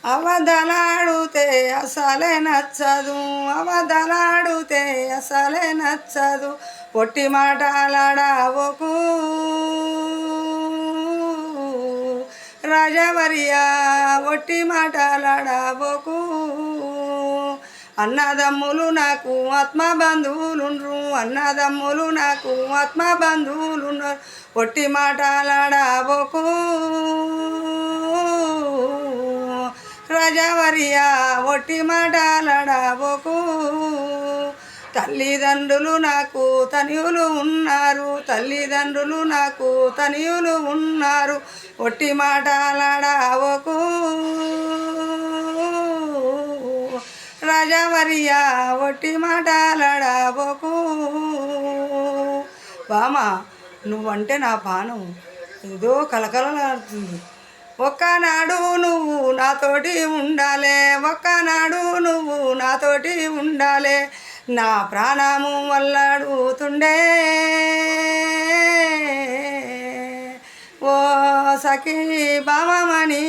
అవదలాడుతే అసలే నచ్చదు, అవదలాడుతే అసలే నచ్చదు. పొట్టి మాటలాడవకు రాజవర్యా, ఒట్టి మాటలాడవకు. అన్నదమ్ములు నాకు ఆత్మబంధువులుండ్రు, అన్నదమ్ములు నాకు ఆత్మబంధువులున్నారు. ఒట్టి మాటలాడవకు రాజవర్యా, ఒట్టి మాటలాడవకు. తల్లిదండ్రులు నాకు తనయులు ఉన్నారు, తల్లిదండ్రులు నాకు తనయులు ఉన్నారు. ఒట్టి మాటలాడవకు రాజవర్యా, ఒట్టి మాటలాడవకు. బామా, నువ్వంటే నా పానం ఏదో కలకలలాడుతుంది. ఒక్కనాడు నువ్వు నాతోటి ఉండాలే, ఒక్కనాడు నువ్వు నాతోటి ఉండాలే. నా ప్రాణము వల్లడుతుండే ఓ సఖీ బామమణి.